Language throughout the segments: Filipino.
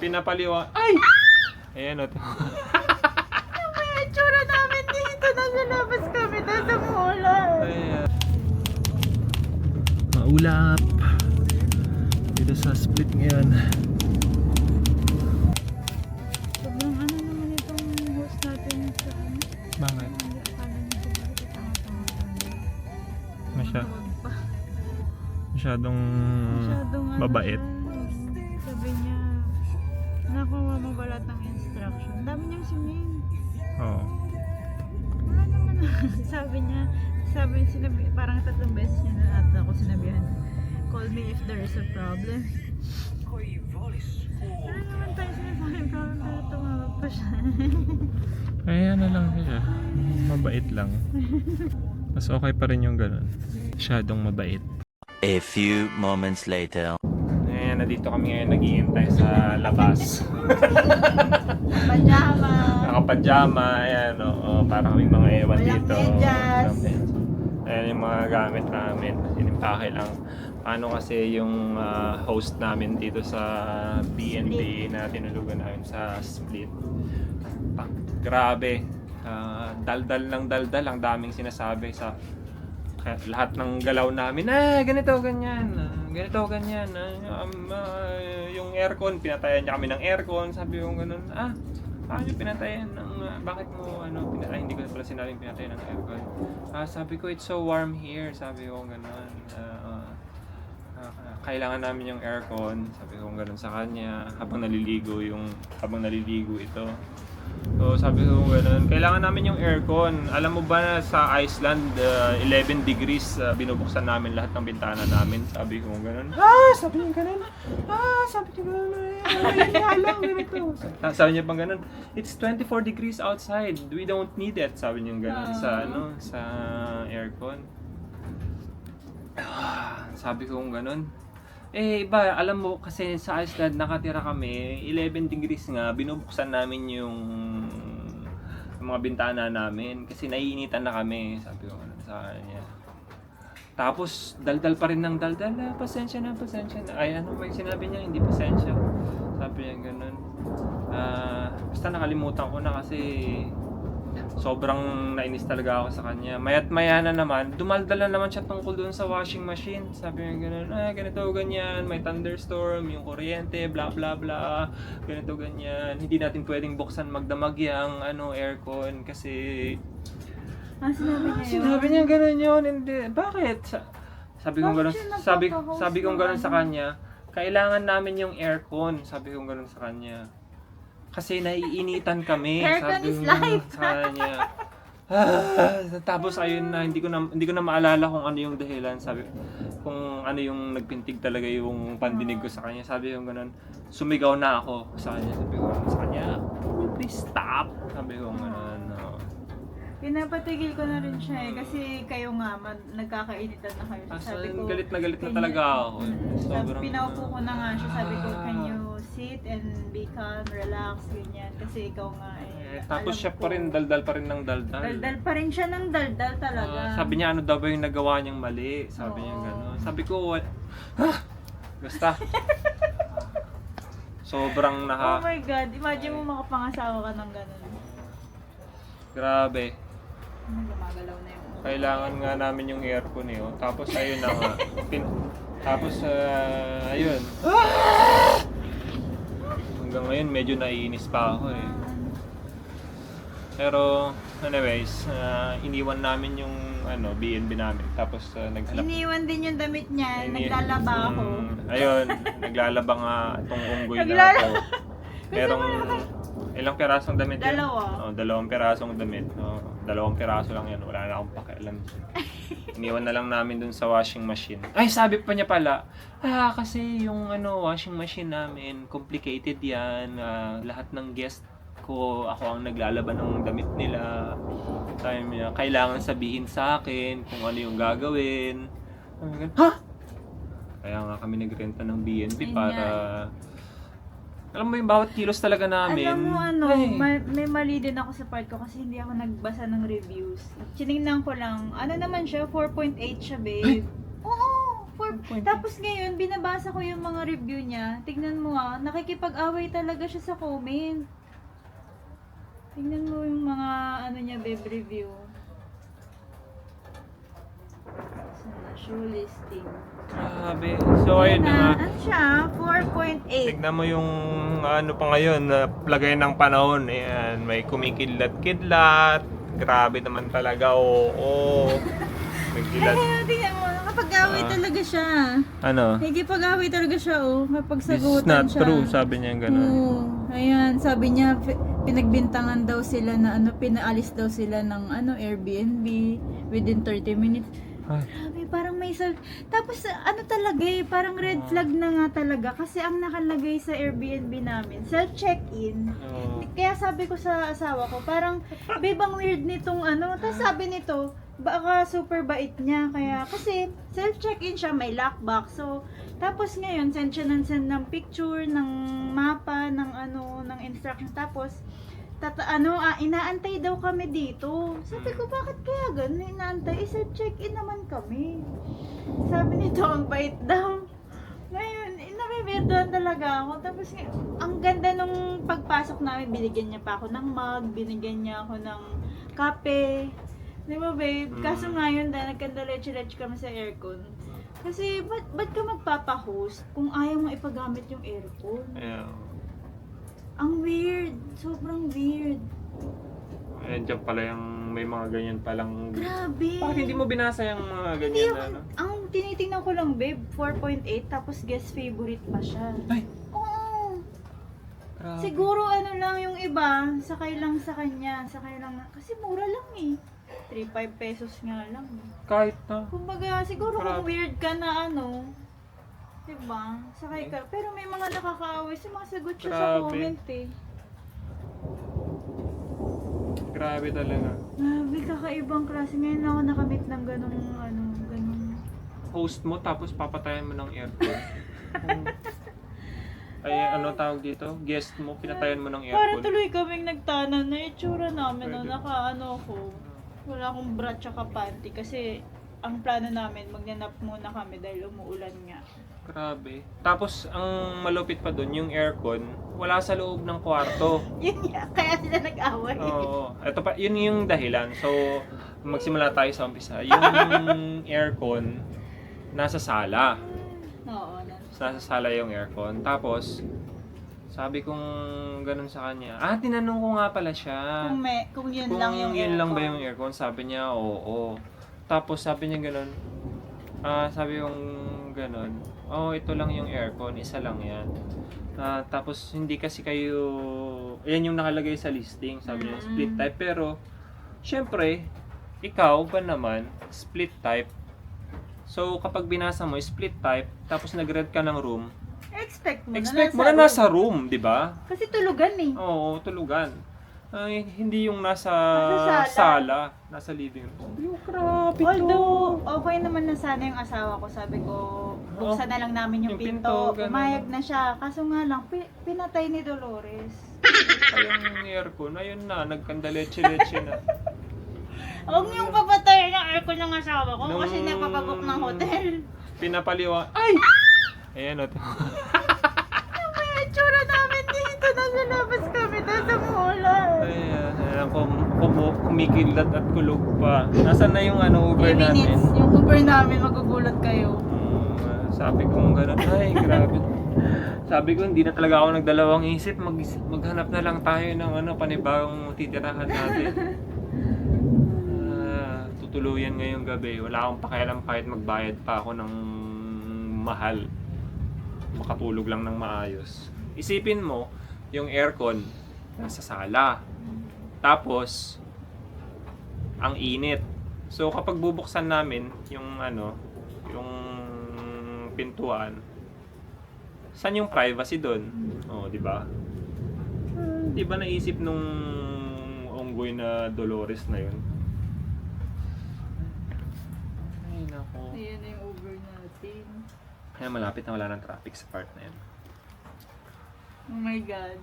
pinapaliwa. Ay! Ayan o. May itsura namin dito. Nasa labas kami. Nasa mulan. Ayan. Maulap. Dito sa Split ngayon. Sobrang ano naman itong host natin sa ano. Bakit? Akala niya siguro Masyadong Masyadong ano mabait. siya, sabi niya, nakuha mo ba lahat ng instruction? Ang dami niyang sinin. Oo. Wala naman. sinabi, parang 3 beses niya na ata ako sinabihan. Call me if there is a problem. Wala naman tayo sinasabing problem pero tumawag pa siya. Ay, ano lang siya. Mabait lang. Mas okay pa rin yung ganun. Masyadong mabait. A few moments later. Ayan, nandito kami ngayon nag-iintay sa labas. Pajama. Nakapajama, ayan, para kaming mga ewan Walang dito. medyas. Ayan yung mga gamit namin. Inimpake lang. Paano kasi yung host namin dito sa BNB na tinulugan namin sa Split. Grabe. Daldal ng daldal. Ang daming sinasabi sa lahat ng galaw namin. Ganito, ganyan. Ganito, ganyan. Yung aircon, pinatayan niya kami ng aircon. Sabi ko ganun, paano yung pinatayan ng, bakit mo, hindi ko pala sinabing pinatayan ng aircon. Sabi ko, it's so warm here. Sabi ko ganun. Kailangan namin yung aircon. Sabi ko ganun sa kanya. Habang naliligo ito. So sabi ko gano'n, kailangan namin yung aircon. Alam mo ba na sa Iceland, 11 degrees, binubuksan namin lahat ng bintana namin. Sabi ko gano'n. Sabi niya gano'n. Sabi niya gano'n. Ganito. Sabi niya pang gano'n, it's 24 degrees outside. We don't need it. Sabi niya gano'n sa aircon. Sabi ko gano'n. Iba, alam mo, kasi sa Iceland nakatira kami, 11 degrees nga, binubuksan namin yung mga bintana namin kasi naiinitan na kami, sabi ko sa kanya. Tapos, daldal pa rin ng daldal, pasensya na. Ay, ano ba yung sinabi niya? Hindi pasensya. Sabi niya ganun. Basta nakalimutan ko na kasi sobrang nainis talaga ako sa kanya. Maya't maya na naman, dumaldala naman siya tungkol doon sa washing machine. Sabi niya ganun, ganito, ganyan, may thunderstorm, yung kuryente, bla bla bla, ganito, ganyan. Hindi natin pwedeng buksan magdamag yung aircon kasi sinabi niya ganun yun. Hindi, bakit? Sabi ko ganun, sabi ko ganun sa kanya, kailangan namin yung aircon. Sabi ko ganun sa kanya. Kasi naiinitan kami. Aircon Sabi is mo life. sa kanya. Tapos ayun na, hindi ko na maalala kung ano yung dahilan. Sabi kung ano yung nagpintig talaga yung pandinig ko sa kanya. Sabi ko ganun, sumigaw na ako sa kanya. Sabi ko sa kanya, can you please stop? Sabi ko ganun. Pinapatigil ko na rin siya kasi kayo nga, nagkakainitan na kayo. Sabi ko, galit na talaga ako. Pinaupo ko na nga siya. Sabi ko, can you sit and be calm, relax, ganyan. Kasi ikaw nga tapos siya pa rin, daldal pa rin ng daldal. Daldal pa rin siya ng daldal talaga. Sabi niya, ano daw ba yung nagawa niyang mali? Sabi niya gano'n. Sabi ko, basta. Sobrang Oh my God, imagine mo makapangasawa ka ng gano'n. Grabe. Gumagalaw na yung Kailangan nga namin yung aircon Tapos ayun na nga. Tapos ayun. Hanggang ngayon medyo naiinis pa ako Pero anyways, iniwan namin yung BNB namin. Tapos naghanap. Iniwan din yung damit niya, naglalaba ako. Ayun, naglalaba nga itong unggoy na ako. Merong ilang pirasong damit yun? Dalawang pirasong damit. 2 piraso lang yan. Wala na akong pakialam. Iniwan na lang namin dun sa washing machine. Ay, sabi pa niya pala, kasi yung washing machine namin, complicated yan. Lahat ng guest ko, ako ang naglalaba ng damit nila. Sabi niya, kailangan sabihin sa akin kung ano yung gagawin. Kaya nga kami nagrenta ng BNB para alam mo yung bawat kilos talaga namin. Alam mo may mali din ako sa part ko kasi hindi ako nagbasa ng reviews. Tinignan ko lang, naman siya, 4.8 siya, babe. Oo, 4.8. Tapos ngayon, binabasa ko yung mga review niya. Tignan mo nakikipag-away talaga siya sa comment. Tignan mo yung mga ano niya, babe, review. Show listing. Grabe. So, ayun na nga. Ano siya? 4.8. Tignan mo yung ano pa ngayon, lagay ng panahon. Ayan, may kumikidlat-kidlat. Grabe naman talaga, oo. May kilat. Tingnan mo, nakapag-away talaga siya. Ano? Nagkipag-away talaga siya, kapag This is sagutan not siya. true, sabi niya ganun. Oo. Ayan, sabi niya, pinagbintangan daw sila na pinaalis daw sila ng Airbnb within 30 minutes. Ay. Grabe, parang may tapos talaga parang red flag na nga talaga kasi ang nakalagay sa Airbnb namin, self-check-in. Oo. Kaya sabi ko sa asawa ko, parang bebang weird nitong tapos sabi nito, baka super bait niya kaya kasi self-check-in siya, may lockbox. So, tapos ngayon send siya ng picture, ng mapa, ng instructions. Tapos inaantay daw kami dito. Sabi ko, bakit kaya ganun inaantay? Self-check-in naman kami. Sabi nito, ang bait daw. Ngayon, nabiberdoan talaga ako. Tapos, ang ganda nung pagpasok namin, binigyan niya pa ako ng mug, binigyan niya ako ng kape. Di ba, babe? Kaso ngayon, dahil nagkandaleche-leche kami sa aircon. Kasi, ba't ka magpapahost kung ayaw mo ipagamit yung aircon? Yeah. Ang weird. Sobrang weird. Ayan, dyan pala yung may mga ganyan palang... Grabe. Bakit hindi mo binasa yung mga Hindi ganyan ako, na, ang tinitingnan ko lang, babe, 4.8, tapos guest favorite pa siya. Ay! Oo. Grabe. Siguro lang yung iba, sakay lang sa kanya, kasi mura lang 3-5 pesos nga lang. Kahit na. Kumbaga, siguro kung Grabe. weird ka na diba? Sakay ka. Pero may mga nakakaaway, sumasagot siya sa Grabe. comment Grabe talaga. Grabe, kakaibang klase. Ngayon lang ako nakamit ng ganong Host mo tapos papatayan mo ng aircon. Ay, ano tawag dito? Guest mo, pinatayan mo ng Para aircon. tuloy kaming nagtanan na itsura namin Pwede. ko. Wala akong bra tsaka panty kasi ang plano namin magnanap muna kami dahil umuulan nga. Grabe. Tapos, ang malupit pa dun, yung aircon, wala sa loob ng kwarto. Yun nga, kaya sila nag-away. Oo. Ito pa, yun yung dahilan. So, magsimula tayo sa umpisa. Yung aircon, nasa sala. Oo. Nasa sala yung aircon. Tapos, sabi kong ganun sa kanya. Tinanong ko nga pala siya. Kung yun Kung lang yung yun lang ba aircon. yung aircon? Sabi niya, oo. Tapos sabi niya ganun. Sabi yung ganun. Ito lang yung aircon. Isa lang yan. Tapos hindi kasi kayo... Yan yung nakalagay sa listing. Sabi niya, split type. Pero, syempre, ikaw ba naman, split type. So, kapag binasa mo, split type, tapos nag-read ka ng room, Expect mo na nasa room, di ba? Kasi tulugan Oo, tulugan. Hindi yung nasa Nasa sala, nasa living room. Yung grabe to. Although, okay naman na sana yung asawa ko. Sabi ko, buksan na lang namin yung Yung pinto, pinto. ganun. Pumayag na siya. Kaso nga lang, pinatay ni Dolores. Yung aircon, ayun na, nagkandaleche-leche na. Huwag niyong papatay ng aircon ng asawa ko Nung- kasi napapabok ng hotel. Pinapaliwa. Ay! Ayan o. May itsura namin dito. Nasa labas kami. Nasa mulan. Ayan, kumikilat at kulog pa. Nasaan na yung Uber 3 natin? minutes. Yung Uber namin, magugulat kayo. Sabi ko gano'n, ay grabe. Sabi ko hindi na talaga ako nagdalawang isip, maghanap na lang tayo ng panibagong titirahan natin. Tutuluyan ngayong gabi. Wala akong pakialam kahit magbayad pa ako ng mahal. Makatulog lang ng maayos. Isipin mo, yung aircon nasa sala. Tapos ang init. So kapag bubuksan namin yung yung pintuan, saan yung privacy doon? Di ba? Di ba naisip nung unggoy na Dolores na yun? Ay nako. Ayan na yung Uber natin. Kaya malapit na wala ng traffic sa part na yun. Oh my God.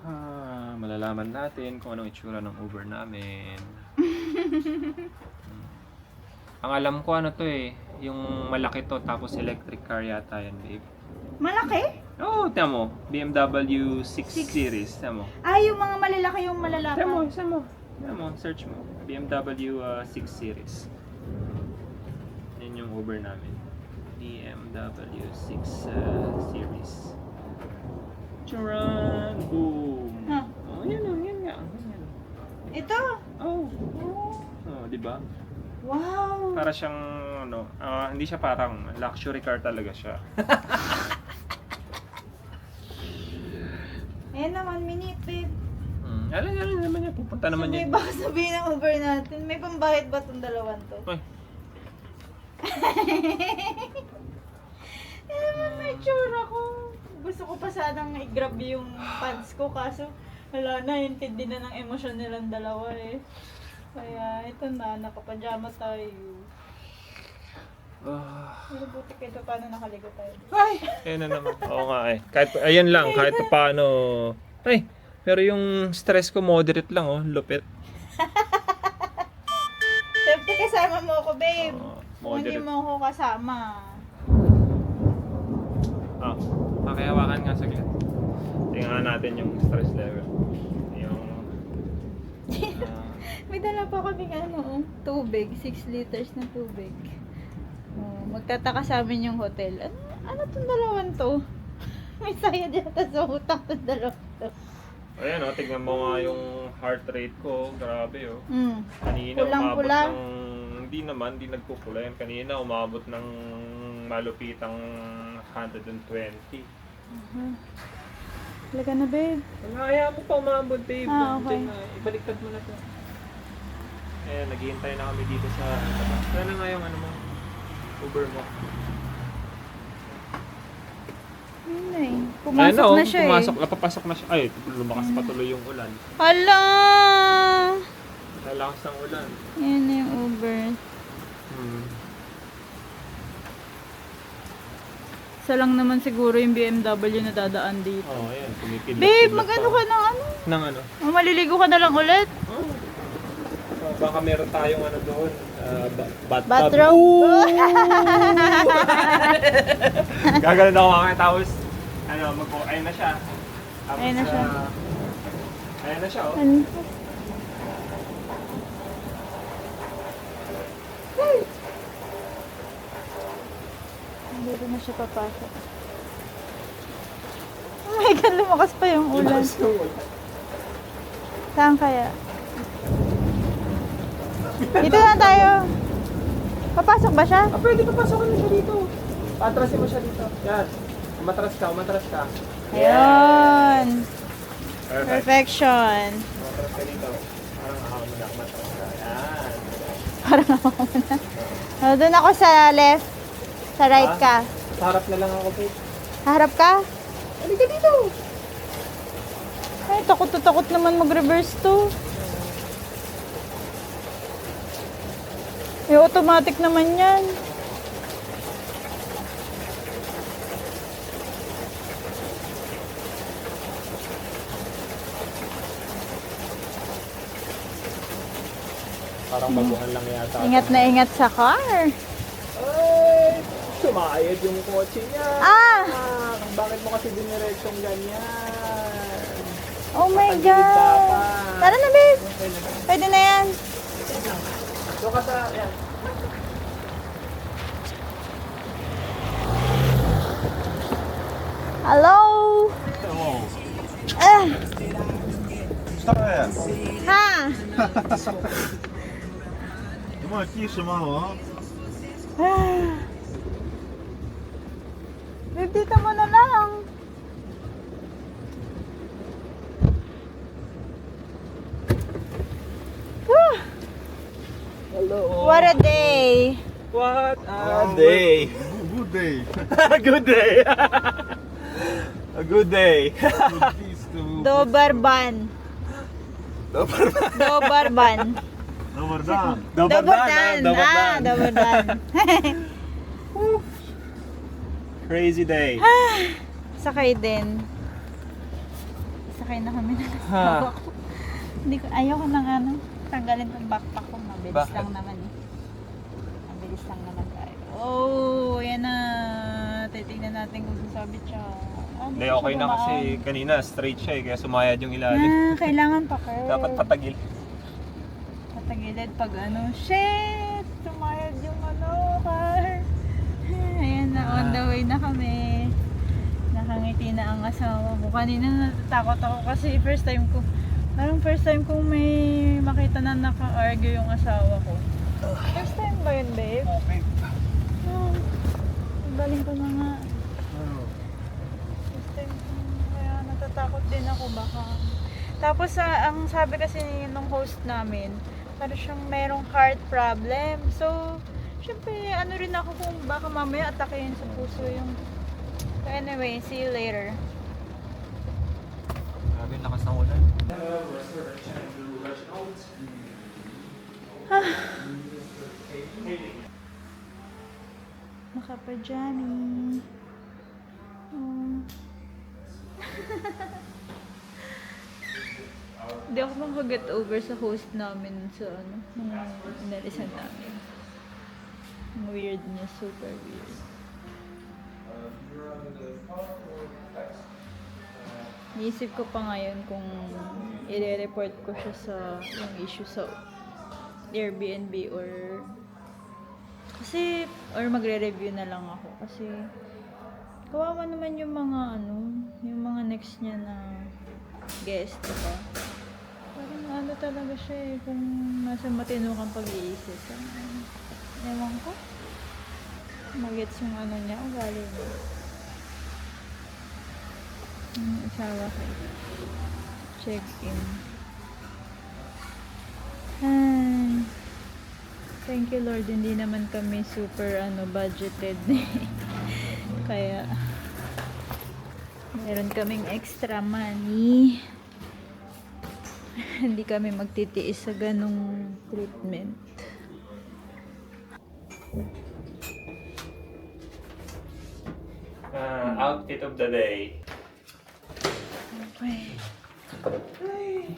Malalaman natin kung anong itsura ng Uber namin. Ang alam ko Yung malaki to, tapos electric car yata yan, babe. Malaki? Oo, tiyan mo. BMW 6 Series, tiyan mo. Yung mga malalaki yung malalaki. Tiyan mo. Tiyan mo, search mo. BMW 6 Series. Yan yung Uber namin. BMW 6 Series. Charan! Boom! Huh. Oh, yan nga. Yan. Ito? Oh, di ba? Wow. Para siyang hindi siya parang luxury car talaga siya. Ayan naman, minipid. Alam naman niya, pupunta naman Sabi, yan. baka sabihin ng Uber natin, may pambayad ba itong dalawan to? Ay, naman may tsura ko. Gusto ko pa sanang i-grab yung pants ko, kaso wala na, intindi na ng emosyon nilang dalawa eh. Kaya ito na, nakapajama tayo. Pero buti kayo paano nakaligo tayo. Ayan na naman. Oo nga eh. Ayan lang, kahit paano. Ay, pero yung stress ko moderate lang lupit. Siyempre kasama mo ako, babe. Kung hindi Moderate. mo ako kasama. Pakihawakan nga saglit. Tingnan natin yung stress level. Yung... May dala pa kaming tubig, 6 liters na tubig. Magtataka sa amin yung hotel. Ano tong dalawan to? May sayad yata sa utang tong dalawan to. Ayan tignan mo nga yung heart rate ko. Grabe Kanina Pulang-pula. Hindi nagpupula yan. Kanina umabot ng malupitang 120. Laga na, babe. Kaya mo pa umabot, babe. Okay. Ibaliktad mo na to. Ayan, naghihintay na kami dito sa... Kaya na nga yung Uber mo. Pumasok na siya Napapasok na siya. Ay, lumakas pa tuloy yung ulan. Hala! Lalakas ng ulan. Yan na yung Uber. Isa lang naman siguro yung BMW na dadaan dito. Ayan. Pumipilot. Babe, mag-ano ka ng ano? Nang ano? Maliligo ka na lang ulit? Baka meron tayong doon. Bathtub. Bathroom? Gagalan ako mamaya tapos ayun na siya. Tapos, Ayun na siya. Ayun na siya, Dito na siya papasok. Oh my God, lumakas pa yung ulan. Saan kaya? Dito na tayo. Papasok ba siya? Pwede papasokin mo siya dito. Patrasin mo siya dito. Yan. Umatras ka. Ayun. Perfect. Perfection. Umatras ka dito. Parang ako na umatras ka. Yan. Parang ako na. Doon ako sa left. Sa right ka. Sa harap na lang ako, babe. Harap ka? Halika dito. Ay, takot naman mag-reverse to. Automatic naman yan. Parang baguhan lang yata. Ingat na ingat sa car. Ay! Sumayad yung kotse niya. Bakit mo kasi diniretsyong ganyan? Oh my Pagilid God. dapat. Tara na, babe. Okay na. Pwede na yan. Doon ka sa... Yan. Hello. Вторая. Ha. Думаю, тише, мало. Babe, dito mo na lang. Whew. Hello. What a day. What a day. day. Good day. Good day. A good day. Peace to- Doberban. Doberban. Добрый день. Doberdan. Doberdan. Crazy day. Sakay din. Sakay na kami na Ha. Hindi ko, ayoko nang tanggalin tong backpack ko. Mabilis Bakit? lang naman eh. Mabilis lang naman tayo. Oh, yan na. Titignan natin kung sasabit siya. Hindi, okay na kasi kanina straight siya kaya sumayad yung ilalim. Kailangan pa curve. Dapat patagil. Patagilid pag ano. Shit! Sumayad yung car. Ayan na, on the way na kami. Nakangiti na ang asawa ko. Kanina natatakot ako kasi first time kong may makita na naka-argue yung asawa ko. First time ba yun, babe? Okay. Oh, galing ko na nga. First time ko. Kaya natatakot din ako baka. Tapos ang sabi kasi nung host namin, parang siyang merong heart problem. So, syempre ano rin ako kung baka mamaya atakein sa puso yung. So anyway, see you later. Grabe, lakas ng ulan. Nakapajami. Hindi ako makaget over sa host namin sa ano, nung inalisan namin. Ang weird niya, super weird. Iisip ko pa ngayon kung i-report ko siya sa yung issue sa Airbnb or magre-review na lang ako kasi kawawa naman yung mga yung mga next niya na guest, diba? Parang talaga siya kung nasa matino kang pag-iisip. Ewan ko. Magets yung niya, ugali niya. Asawa ko. Check-in. Ay. Thank you Lord, hindi naman kami super budgeted. Kaya meron kaming extra money. Hindi kami magtitiis sa ganong treatment. Outfit of the day. Okay. Ay.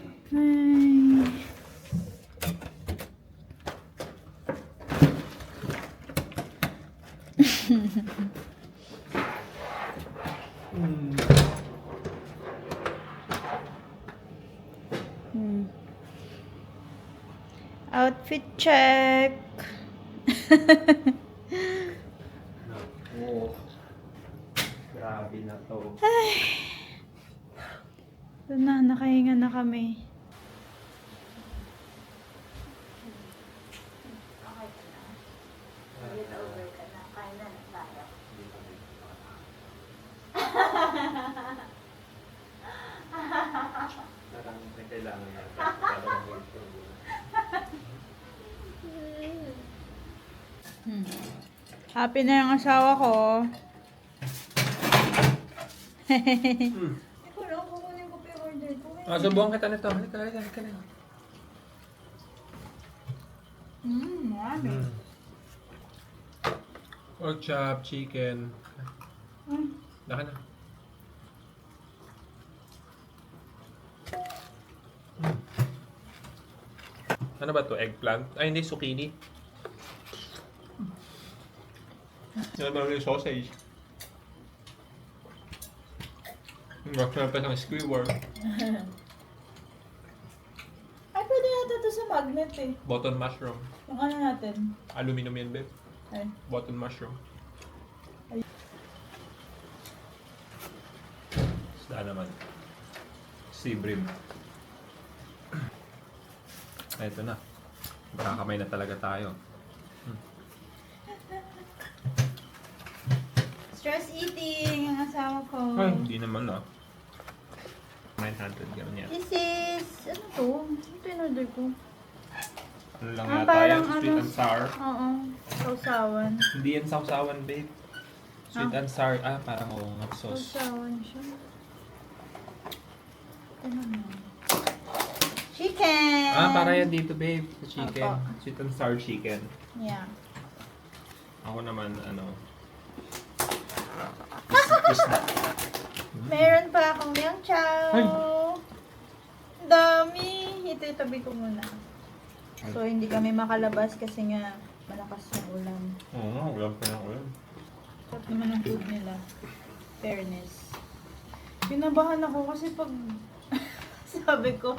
Outfit check. Oh. Grabe na to. Ito na, nakahinga na kami. Parang may kailangan na. Happy na yung asawa ko. Subukan kita nito. Halika na. Marami. Pork chop, chicken. Laka na. Ano ba to? Eggplant? Ay, hindi. Zucchini. Ano ba yung sausage? Masarap pa siyang skewer. Ay, pwede yata ito sa magnet eh. Button mushroom. Yung natin. Aluminum yan, babe. Ay. Button mushroom. Isda naman. Sea bream. Ay, ito na. Makakamay na talaga tayo. Stress eating, ang asawa ko. Ay, hindi naman na. 900 ganun yan. This is, ano to? Ito yung order ko. Ano lang Ah, yata parang yan? Sweet and sour. Oo, sausawan. Hindi yan sausawan, babe. Sweet and sour. Ah, parang sauce. Sausawan siya. Ano na? Chicken! Ah, para yan dito, babe. Sa chicken. Opo. Sweet and sour chicken. Yeah. Ako naman, Meron pa akong yang chow. Ay! Dami! Ito itabi ko muna. So, hindi kami makalabas kasi nga Malakas yung ulam. Oo nga, ulam pa ng ulam. Sarap naman ang food nila. Fairness. Kinabahan ako kasi pag sabi ko,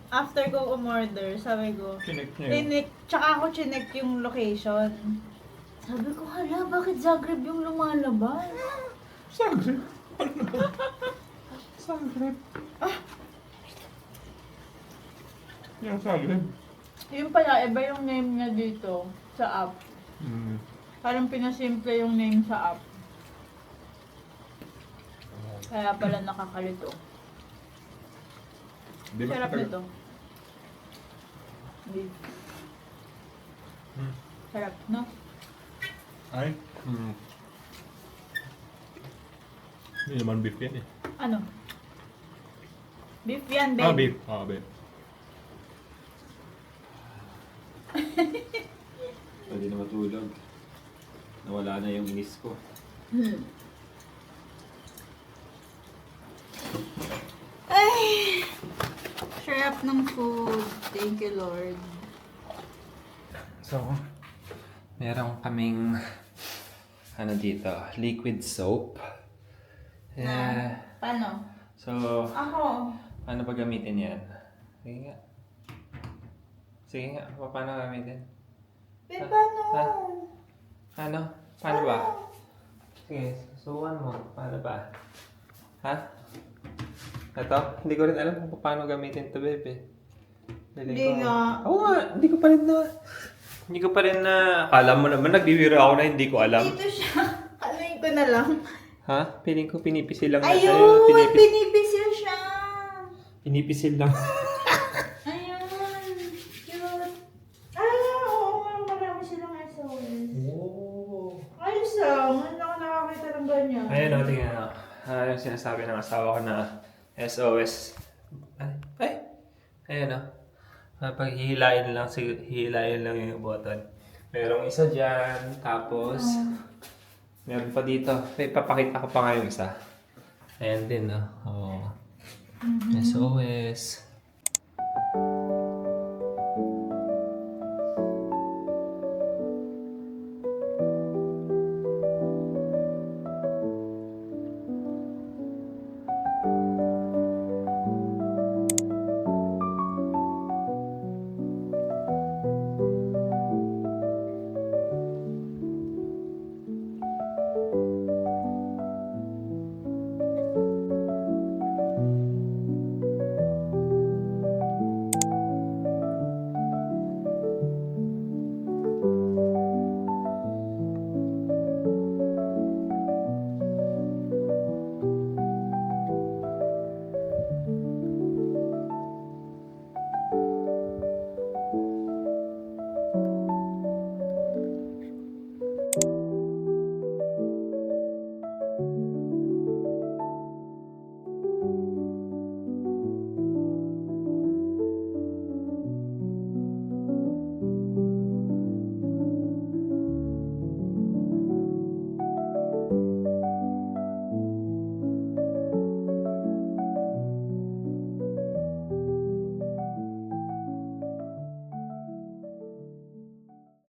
after ko umorder, sabi ko, Chinek niya yun. tsaka ako chinek yung location. Sabi ko, hala, bakit Zagreb yung lumalabas? Zagreb? Zagreb? Yung Zagreb? Yung pala, iba yung name niya dito sa app. Mm. Parang pinasimple yung name sa app. Kaya pala nakakalito. Di ba Sarap kapag- nito. Beef. Hmm. Sarap, no? Ay? Mm. Hindi naman beef yan eh. Ano? Beef yan, babe. Ah, beef. Ah, beef. Pwede na matulog. Nawala na yung inis ko. Hmm. Ay! Sarap ng food. Thank you, Lord. So, meron kaming ano dito, liquid soap. Yeah. Paano? So, Ako. paano ba gamitin yan? Sige nga. Sige nga, paano gamitin? Babe, paano? Ha? Ano? Paano ba? Sige, susuwan mo. Paano ba? Ha? Ito? Hindi ko rin alam kung paano gamitin to, bebe. Hindi nga. Oo nga, hindi ko pa rin na... Akala mo naman, nagbibiro ako na hindi ko alam. Dito siya. Alayin ko na lang. Ha? Piling ko pinipisil lang. Ayun! Pinipisil siya! Pinipisil lang. Ayun! Cute! Ah, oo nga. Marami silang SOS. Oh. Ayos lang. Hindi ako nakakita ng ganyan. Ayun o, tingnan o. Yung sinasabi ng asawa ko na SOS. Ay! Ayun o. Pag hihilain lang yung button. Merong isa dyan, tapos meron pa dito. Papakita ko pa nga yung isa. Ayan din, no? Oh. SOS.